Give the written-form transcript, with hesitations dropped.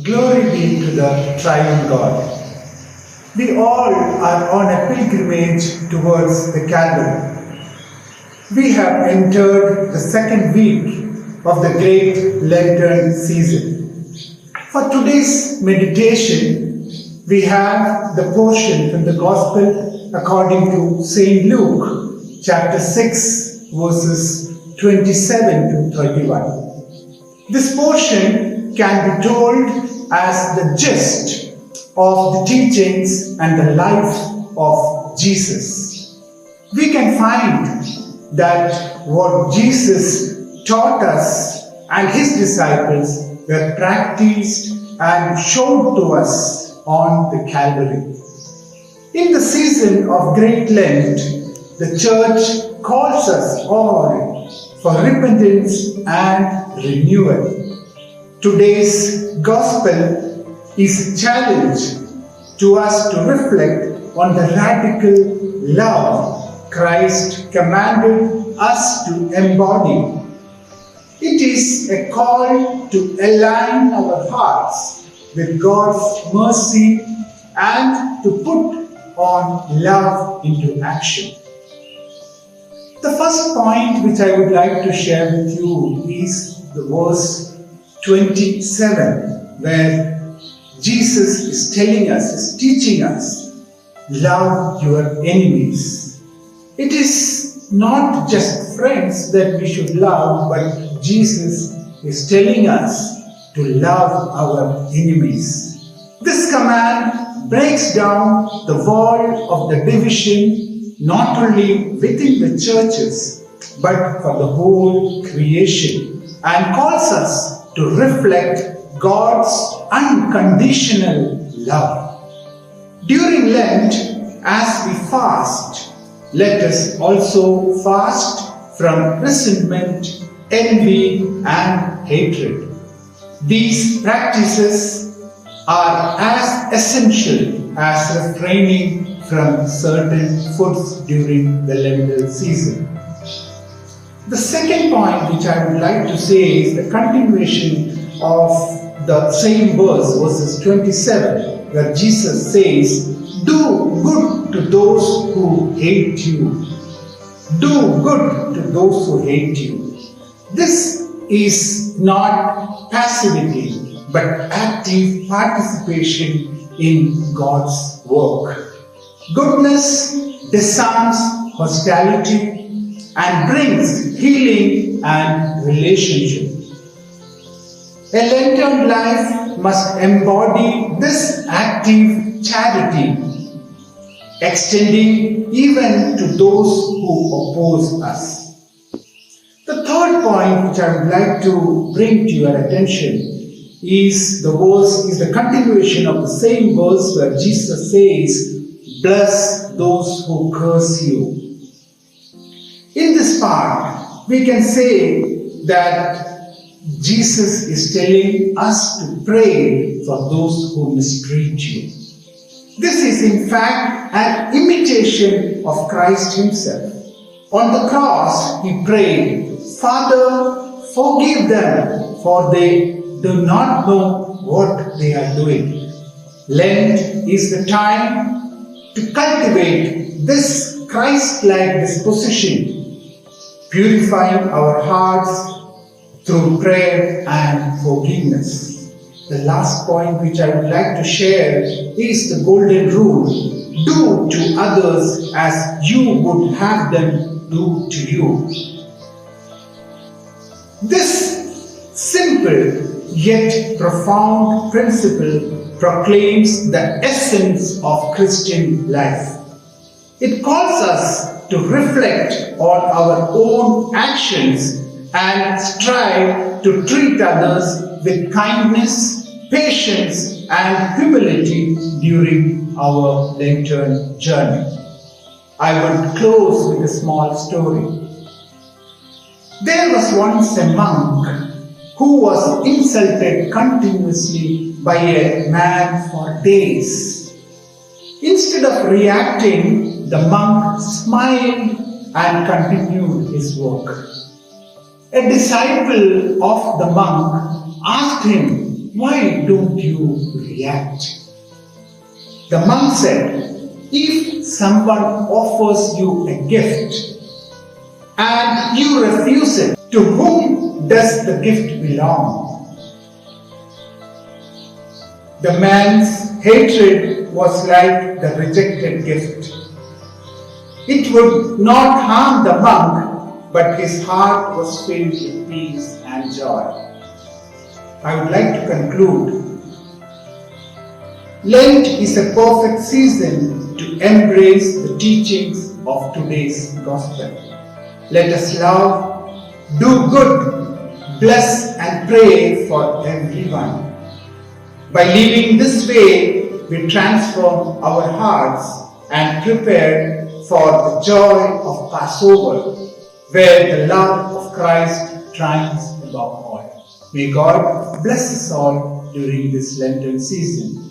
Glory be to the triune God. We all are on a pilgrimage towards the Calvary. We have entered the second week of the great Lenten season. For today's meditation, we have the portion from the Gospel according to St. Luke, chapter 6, verses 27 to 31. This portion can be told as the gist of the teachings and the life of Jesus. We can find that what Jesus taught us and his disciples were practiced and shown to us on the Calvary. In the season of Great Lent, the Church calls us all for repentance and renewal. Today's Gospel is a challenge to us to reflect on the radical love Christ commanded us to embody. It is a call to align our hearts with God's mercy and to put on love into action. The first point which I would like to share with you is the verse 27, where Jesus is telling us, is teaching us, love your enemies. It is not just friends that we should love, but Jesus is telling us to love our enemies. This command breaks down the wall of the division not only within the churches, but for the whole creation, and calls us to reflect God's unconditional love. During Lent, as we fast, let us also fast from resentment, envy, and hatred. These practices are as essential as refraining from certain foods during the Lenten season. The second point which I would like to say is the continuation of the same verse, verses 27, where Jesus says, "Do good to those who hate you. Do good to those who hate you." This is not passivity, but active participation in God's work. Goodness disarms hostility and brings healing and relationship. A Lenten life must embody this active charity, extending even to those who oppose us. The third point which I would like to bring to your attention is the continuation of the same verse where Jesus says, "Bless those who curse you." In this part, we can say that Jesus is telling us to pray for those who mistreat you. This is in fact an imitation of Christ himself. On the cross, he prayed, "Father, forgive them, for they do not know what they are doing." Lent is the time to cultivate this Christ-like disposition, purifying our hearts through prayer and forgiveness. The last point which I would like to share is the golden rule: do to others as you would have them do to you. This simple yet profound principle proclaims the essence of Christian life. It calls us to reflect on our own actions and strive to treat others with kindness, patience, and humility during our Lenten journey. I want to close with a small story. There was once a monk who was insulted continuously by a man for days. Instead of reacting, the monk smiled and continued his work. A disciple of the monk asked him why don't you react? The monk said, if someone offers you a gift and you refuse it, to whom does the gift belong? The man's hatred was like the rejected gift. It would not harm the monk, but his heart was filled with peace and joy. I would like to conclude. Lent is a perfect season to embrace the teachings of today's gospel. Let us love, do good, bless and pray for everyone. By living this way, we transform our hearts and prepare for the joy of Passover, where the love of Christ triumphs above all. May God bless us all during this Lenten season.